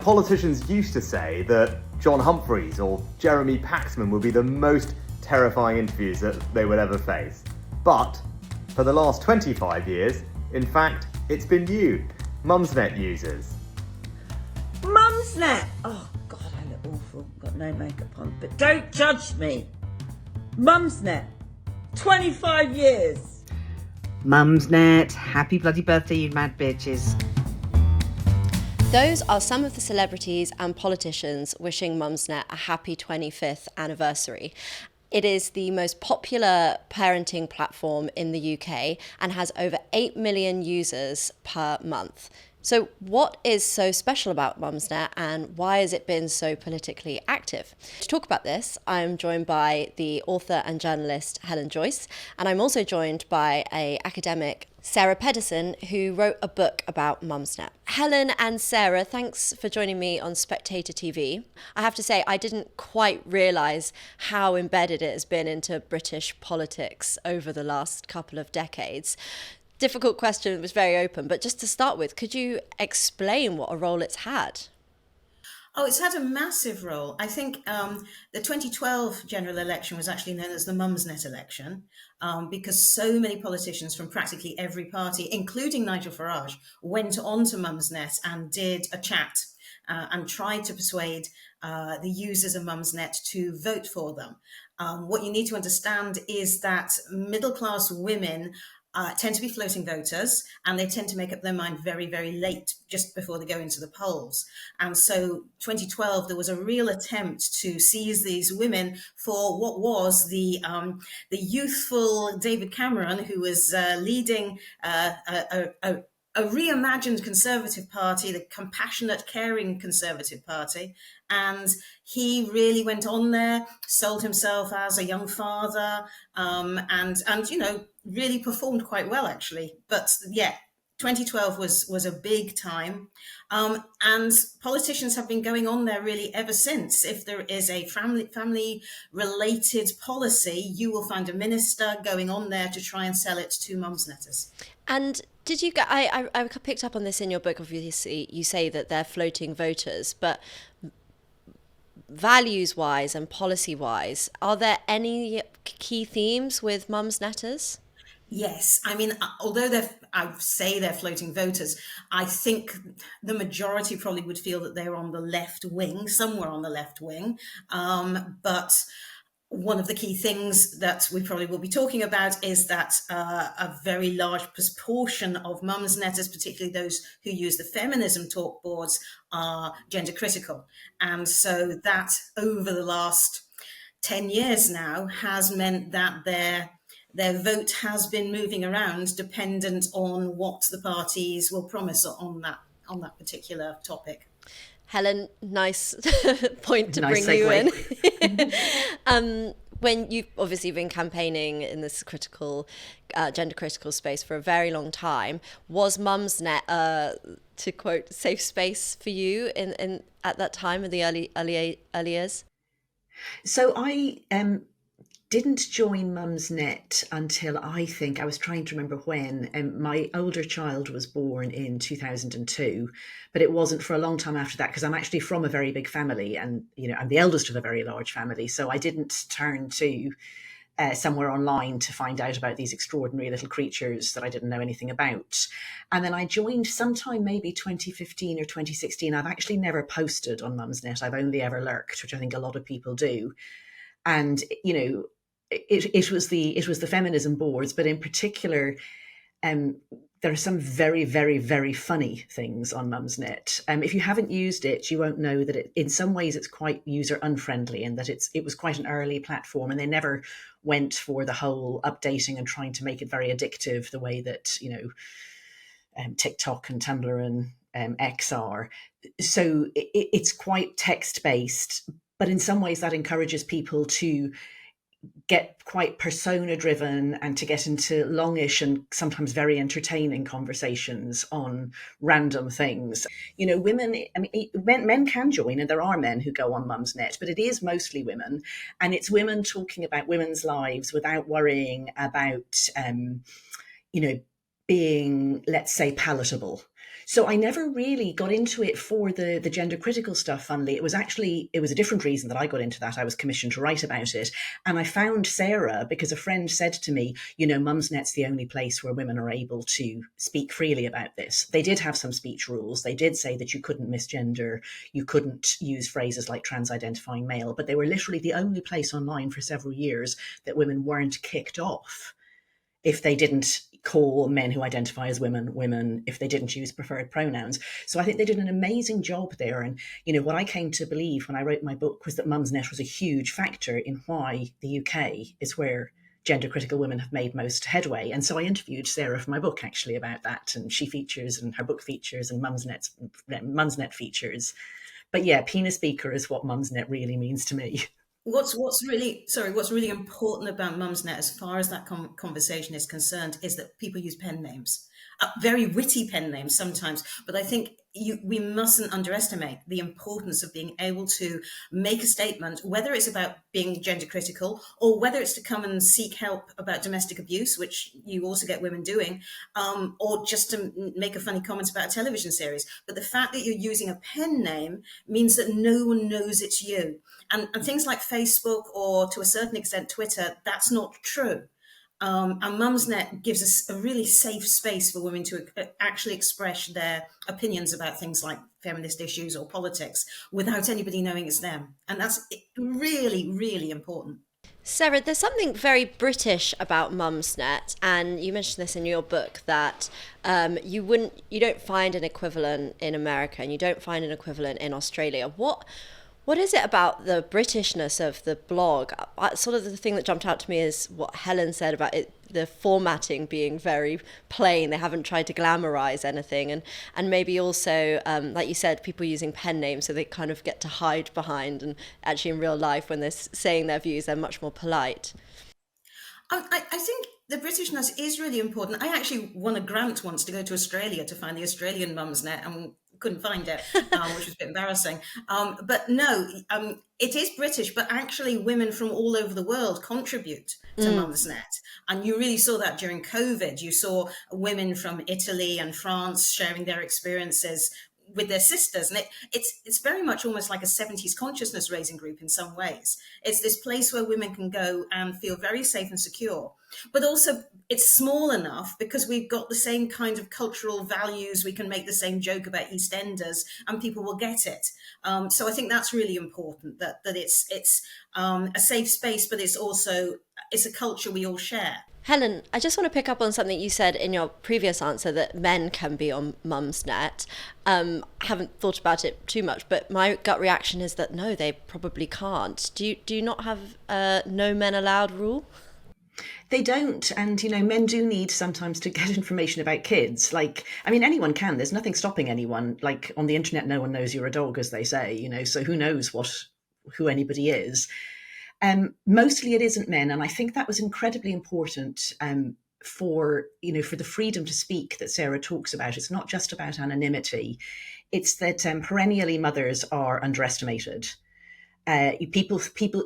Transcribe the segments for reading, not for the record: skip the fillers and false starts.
Politicians used to say that John Humphreys or Jeremy Paxman would be the most terrifying interviews that they would ever face. But for the last 25 years, in fact, it's been you, Mumsnet users. Mumsnet! Oh God, I look awful. Got no makeup on, but don't judge me. Mumsnet, 25 years. Mumsnet, happy bloody birthday, you mad bitches. Those are some of the celebrities and politicians wishing Mumsnet a happy 25th anniversary. It is the most popular parenting platform in the UK and has over 8 million users per month. So what is so special about Mumsnet and why has it been so politically active? To talk about this, I'm joined by the author and journalist Helen Joyce, and I'm also joined by an academic, Sarah Pedersen, who wrote a book about Mumsnet. Helen and Sarah, thanks for joining me on Spectator TV. I have to say, I didn't quite realise how embedded it has been into British politics over the last couple of decades. Difficult question, it was very open, but just to start with, could you explain what a role it's had? Oh, it's had a massive role. I think the 2012 general election was actually known as the Mumsnet election because so many politicians from practically every party, including Nigel Farage, went on to Mumsnet and did a chat and tried to persuade the users of Mumsnet to vote for them. What you need to understand is that middle-class women tend to be floating voters, and they tend to make up their mind very, very late, just before they go into the polls. And so 2012, there was a real attempt to seize these women for what was the youthful David Cameron, who was leading a reimagined Conservative Party, the compassionate, caring Conservative Party. And he really went on there, sold himself as a young father, and really performed quite well, actually. But yeah, 2012 was a big time. And politicians have been going on there really ever since. If there is a family related policy, you will find a minister going on there to try and sell it to Mumsnetters. And did you get, I picked up on this in your book, obviously you say that they're floating voters, but values-wise and policy-wise, are there any key themes with Mumsnetters? Yes, I mean, although I say they're floating voters, I think the majority probably would feel that they're on the left wing, somewhere on the left wing. But one of the key things that we probably will be talking about is that a very large proportion of Mumsnetters, particularly those who use the feminism talk boards, are gender critical. And so that over the last 10 years now has meant that their vote has been moving around dependent on what the parties will promise on that particular topic. Helen, nice point to Nice bring segue. you in. When you've obviously been campaigning in this critical, gender critical space for a very long time, was Mumsnet, to quote, safe space for you in at that time in the early years? So I didn't join Mumsnet until I think I was trying to remember when. My older child was born in 2002, but it wasn't for a long time after that because I'm actually from a very big family, and I'm the eldest of a very large family. So I didn't turn to somewhere online to find out about these extraordinary little creatures that I didn't know anything about. And then I joined sometime maybe 2015 or 2016. I've actually never posted on Mumsnet. I've only ever lurked, which I think a lot of people do. And it was the feminism boards, but in particular, there are some very, very, very funny things on Mumsnet. If you haven't used it, you won't know that in some ways it's quite user unfriendly, and that it was quite an early platform, and they never went for the whole updating and trying to make it very addictive the way that TikTok and Tumblr and X are. So it's quite text based, but in some ways that encourages people to get quite persona driven and to get into longish and sometimes very entertaining conversations on random things. Women, men can join, and there are men who go on Mumsnet, but it is mostly women, and it's women talking about women's lives without worrying about being, let's say, palatable. So I never really got into it for the gender critical stuff, funnily. It was a different reason that I got into that. I was commissioned to write about it. And I found Sarah because a friend said to me, Mumsnet's the only place where women are able to speak freely about this. They did have some speech rules. They did say that you couldn't misgender, you couldn't use phrases like trans-identifying male, but they were literally the only place online for several years that women weren't kicked off if they didn't call men who identify as women, if they didn't use preferred pronouns. So I think they did an amazing job there. And, what I came to believe when I wrote my book was that Mumsnet was a huge factor in why the UK is where gender critical women have made most headway. And so I interviewed Sarah for my book actually about that, and she features, and her book features, and Mumsnet features. But yeah, penis speaker is what Mumsnet really means to me. What's really important about Mumsnet, as far as that conversation is concerned, is that people use pen names, very witty pen names sometimes. But I think we mustn't underestimate the importance of being able to make a statement, whether it's about being gender critical or whether it's to come and seek help about domestic abuse, which you also get women doing, or just to make a funny comment about a television series. But the fact that you're using a pen name means that no one knows it's you. And things like Facebook or to a certain extent Twitter, that's not true. And Mumsnet gives us a really safe space for women to actually express their opinions about things like feminist issues or politics without anybody knowing it's them. And that's really, really important. Sarah, there's something very British about Mumsnet, and you mentioned this in your book, that you don't find an equivalent in America and you don't find an equivalent in Australia. What is it about the Britishness of the blog? Sort of the thing that jumped out to me is what Helen said about it, the formatting being very plain. They haven't tried to glamorize anything. And maybe also, like you said, people using pen names, so they kind of get to hide behind. And actually in real life, when they're saying their views, they're much more polite. I think the Britishness is really important. I actually won a grant once to go to Australia to find the Australian Mumsnet, and couldn't find it, which was a bit embarrassing. But no, it is British, but actually women from all over the world contribute to Mumsnet. And you really saw that during COVID. You saw women from Italy and France sharing their experiences with their sisters. And it's very much almost like a 70s consciousness raising group in some ways. It's this place where women can go and feel very safe and secure. But also it's small enough because we've got the same kind of cultural values. We can make the same joke about EastEnders and people will get it. So I think that's really important, that it's a safe space, but it's a culture we all share. Helen, I just want to pick up on something you said in your previous answer, that men can be on Mumsnet. I haven't thought about it too much, but my gut reaction is that no, they probably can't. Do you not have a no men allowed rule? They don't. And, men do need sometimes to get information about kids. Anyone can. There's nothing stopping anyone. Like on the internet, no one knows you're a dog, as they say, so who knows who anybody is. Mostly it isn't men. And I think that was incredibly important for the freedom to speak that Sarah talks about. It's not just about anonymity. It's that perennially mothers are underestimated. People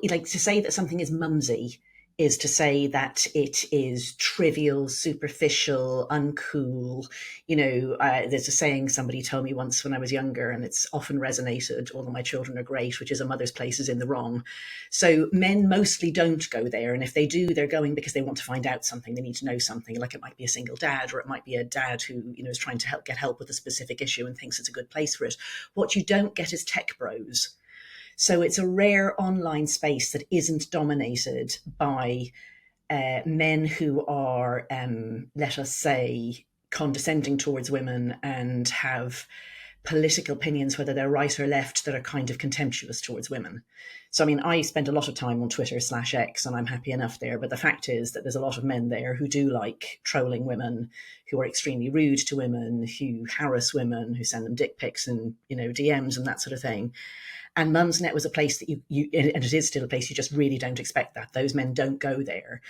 like to say that something is mumsy is to say that it is trivial, superficial, uncool. There's a saying somebody told me once when I was younger, and it's often resonated, although my children are great, which is a mother's place is in the wrong. So men mostly don't go there. And if they do, they're going because they want to find out something. They need to know something. Like it might be a single dad, or it might be a dad who, is trying to get help with a specific issue and thinks it's a good place for it. What you don't get is tech bros. So it's a rare online space that isn't dominated by men who are, let us say, condescending towards women and have political opinions, whether they're right or left, that are kind of contemptuous towards women. So, I spend a lot of time on Twitter/X, and I'm happy enough there. But the fact is that there's a lot of men there who do like trolling women, who are extremely rude to women, who harass women, who send them dick pics and, DMs and that sort of thing. And Mumsnet was a place that you and it is still a place you just really don't expect that. Those men don't go there.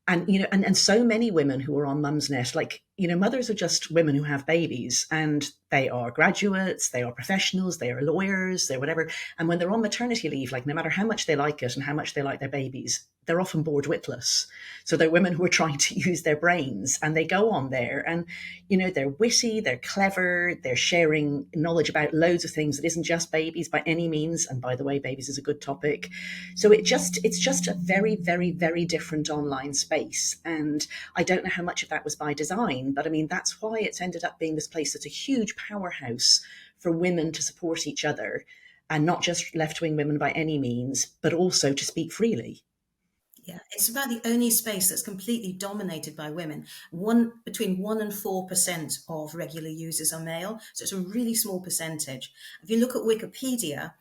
And, and so many women who are on Mumsnet, mothers are just women who have babies, and they are graduates, they are professionals, they are lawyers, they're whatever. And when they're on maternity leave, like no matter how much they like it and how much they like their babies, they're often bored witless. So they're women who are trying to use their brains, and they go on there and, they're witty, they're clever, they're sharing knowledge about loads of things that isn't just babies by any means. And by the way, babies is a good topic. So it's just a very, very, very different online space. And I don't know how much of that was by design, but I mean, that's why it's ended up being this place that's a huge powerhouse for women to support each other, and not just left-wing women by any means, but also to speak freely. Yeah, it's about the only space that's completely dominated by women. Between 1% and 4% of regular users are male, so it's a really small percentage. If you look at Wikipedia,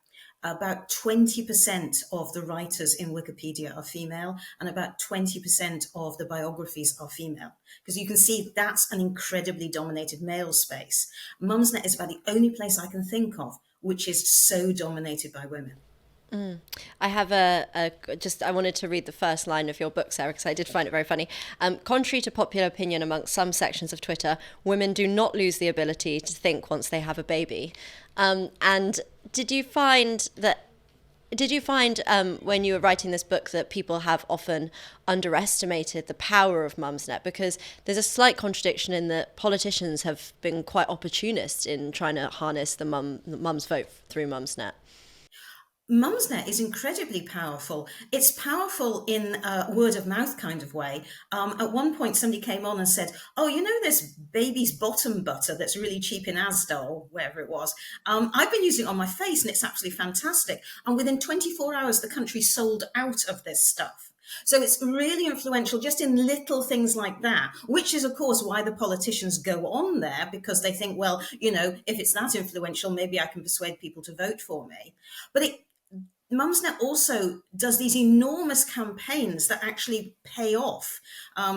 about 20% of the writers in Wikipedia are female, and about 20% of the biographies are female. Because you can see that's an incredibly dominated male space. Mumsnet is about the only place I can think of which is so dominated by women. I have I wanted to read the first line of your book, Sarah, because I did find it very funny. Contrary to popular opinion amongst some sections of Twitter, women do not lose the ability to think once they have a baby. And did you find when you were writing this book that people have often underestimated the power of Mumsnet? Because there's a slight contradiction in that politicians have been quite opportunist in trying to harness the mum's vote through Mumsnet. Mumsnet is incredibly powerful. It's powerful in a word of mouth kind of way. At one point, somebody came on and said, "Oh, this baby's bottom butter that's really cheap in Asda or wherever it was. I've been using it on my face and it's absolutely fantastic." And within 24 hours, the country sold out of this stuff. So it's really influential just in little things like that, which is, of course, why the politicians go on there, because they think, well, if it's that influential, maybe I can persuade people to vote for me. But Mumsnet also does these enormous campaigns that actually pay off.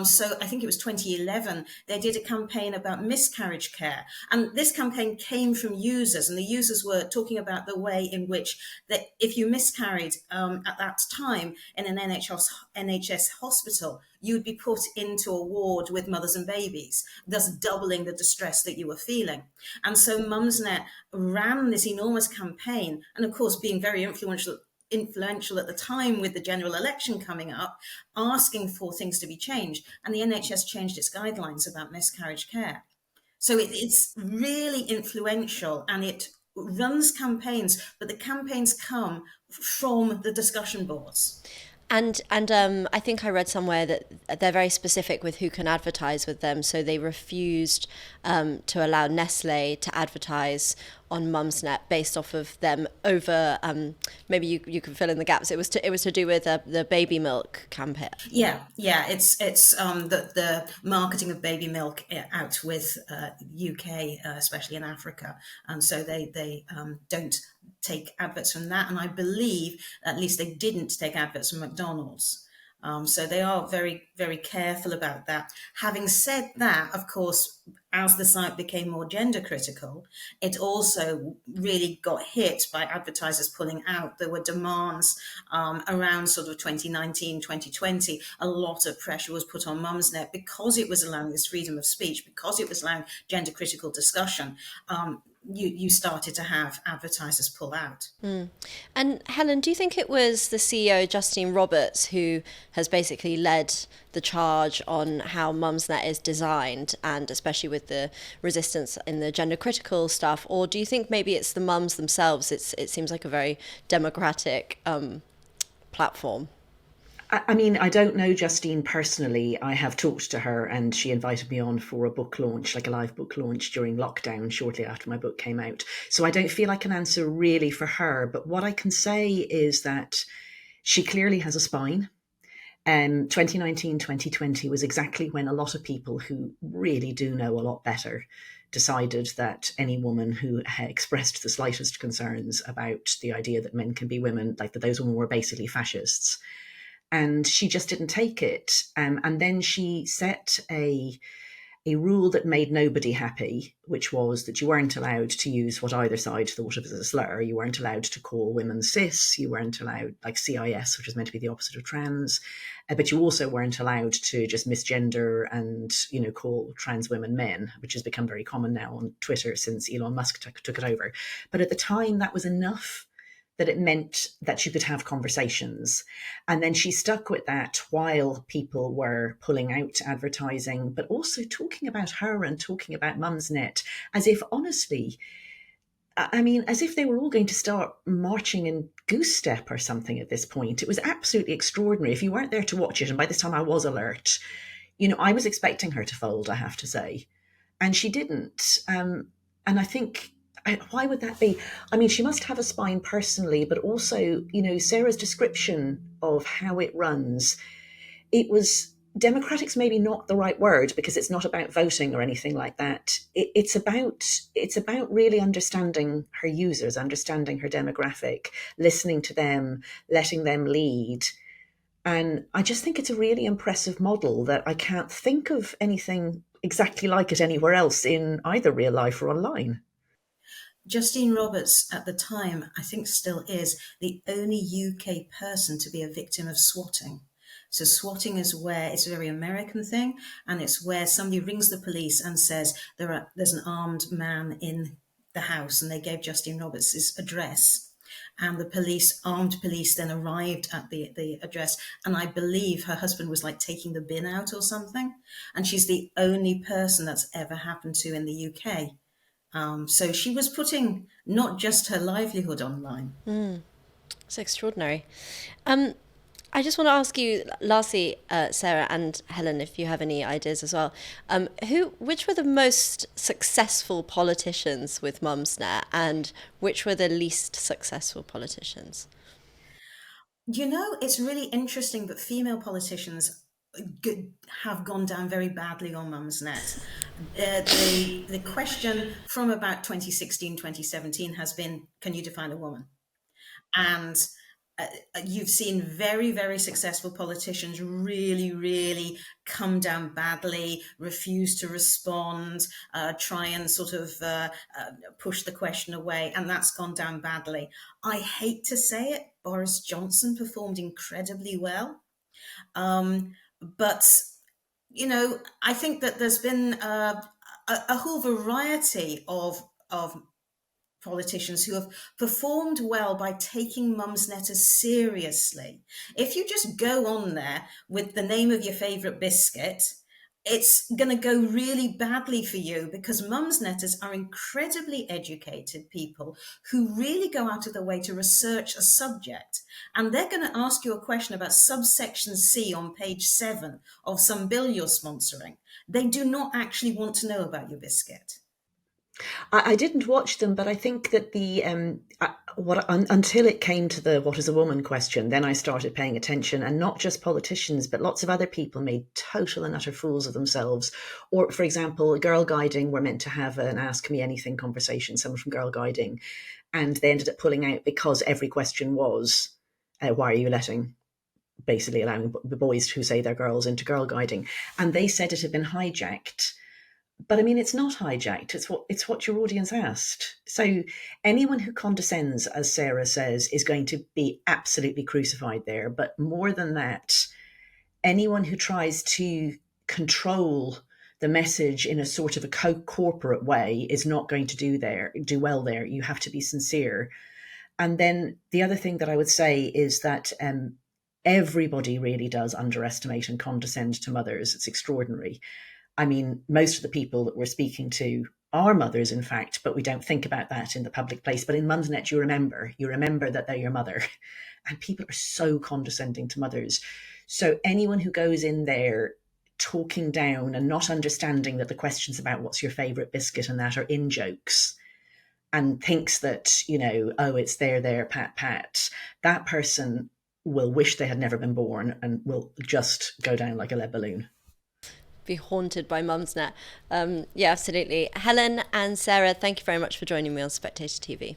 So I think it was 2011, they did a campaign about miscarriage care. And this campaign came from users, and the users were talking about the way in which that if you miscarried at that time in an NHS hospital, you would be put into a ward with mothers and babies, thus doubling the distress that you were feeling. And so Mumsnet ran this enormous campaign, and of course, being very influential at the time with the general election coming up, asking for things to be changed. And the NHS changed its guidelines about miscarriage care. So it's really influential, and it runs campaigns, but the campaigns come from the discussion boards. And I think I read somewhere that they're very specific with who can advertise with them. So they refused to allow Nestle to advertise on Mumsnet based off of them over. Maybe you can fill in the gaps. It was to do with the baby milk campaign. Yeah. It's the marketing of baby milk out with UK, especially in Africa, and so they don't take adverts from that, and I believe at least they didn't take adverts from McDonald's. So they are very, very careful about that. Having said that, of course, as the site became more gender critical, it also really got hit by advertisers pulling out. There were demands around sort of 2019, 2020. A lot of pressure was put on Mumsnet because it was allowing this freedom of speech, because it was allowing gender critical discussion. You started to have advertisers pull out. And Helen, do you think it was the CEO, Justine Roberts, who has basically led the charge on how Mumsnet is designed, and especially with the resistance in the gender critical stuff? Or do you think maybe it's the mums themselves? It seems like a very democratic platform. I mean, I don't know Justine personally. I have talked to her, and she invited me on for a book launch, like a live book launch during lockdown, shortly after my book came out. So I don't feel I can answer really for her. But what I can say is that she clearly has a spine. 2019, 2020 was exactly when a lot of people who really do know a lot better decided that any woman who expressed the slightest concerns about the idea that men can be women, like that those women were basically fascists. And she just didn't take it. And then she set a a rule that made nobody happy, which was that you weren't allowed to use what either side thought of as a slur. You weren't allowed to call women cis. You weren't allowed, like CIS, which is meant to be the opposite of trans. But you also weren't allowed to just misgender and, call trans women men, which has become very common now on Twitter since Elon Musk took it over. But at the time, that was enough, that it meant that you could have conversations. And then she stuck with that while people were pulling out advertising, but also talking about her and talking about Mumsnet as if, honestly, as if they were all going to start marching in goose step or something at this point. It was absolutely extraordinary. If you weren't there to watch it, and by this time I was alert, I was expecting her to fold, I have to say. And she didn't. And I think, why would that be? She must have a spine personally, but also, Sarah's description of how it runs, it was, democratic's maybe not the right word because it's not about voting or anything like that. It's about really understanding her users, understanding her demographic, listening to them, letting them lead. And I just think it's a really impressive model that I can't think of anything exactly like it anywhere else in either real life or online. Justine Roberts, at the time, I think still is, the only UK person to be a victim of swatting. So swatting is where it's a very American thing, and it's where somebody rings the police and says there's an armed man in the house, and they gave Justine Roberts' address. And the armed police then arrived at the address, and I believe her husband was like taking the bin out or something. And she's the only person that's ever happened to in the UK. So she was putting not just her livelihood online. It's extraordinary. I just want to ask you, lastly, Sarah and Helen, if you have any ideas as well. Which were the most successful politicians with Mumsnet, and which were the least successful politicians? It's really interesting, but female politicians have gone down very badly on Mumsnet. The question from about 2016, 2017 has been, can you define a woman? And you've seen very, very successful politicians really, really come down badly, refuse to respond, try and sort of push the question away, and that's gone down badly. I hate to say it, Boris Johnson performed incredibly well. But, I think that there's been a whole variety of politicians who have performed well by taking Mumsnet as seriously. If you just go on there with the name of your favourite biscuit, it's going to go really badly for you, because Mumsnetters are incredibly educated people who really go out of their way to research a subject. And they're going to ask you a question about subsection C on page 7 of some bill you're sponsoring. They do not actually want to know about your biscuit. I didn't watch them, but I think that until it came to the "what is a woman" question, then I started paying attention, and not just politicians, but lots of other people made total and utter fools of themselves. Or, for example, Girl Guiding were meant to have an Ask Me Anything conversation, someone from Girl Guiding, and they ended up pulling out because every question was, why are you basically allowing the boys who say they're girls into Girl Guiding? And they said it had been hijacked. But it's not hijacked. It's what your audience asked. So anyone who condescends, as Sarah says, is going to be absolutely crucified there. But more than that, anyone who tries to control the message in a sort of a corporate way is not going to do well there. You have to be sincere. And then the other thing that I would say is that everybody really does underestimate and condescend to mothers. It's extraordinary. Most of the people that we're speaking to are mothers, in fact, but we don't think about that in the public place. But in Mumsnet, you remember that they're your mother. And people are so condescending to mothers. So anyone who goes in there talking down and not understanding that the questions about what's your favourite biscuit and that are in jokes, and thinks that, it's there, pat, that person will wish they had never been born and will just go down like a lead balloon. Be haunted by Mumsnet. Yeah, absolutely. Helen and Sarah, thank you very much for joining me on Spectator TV.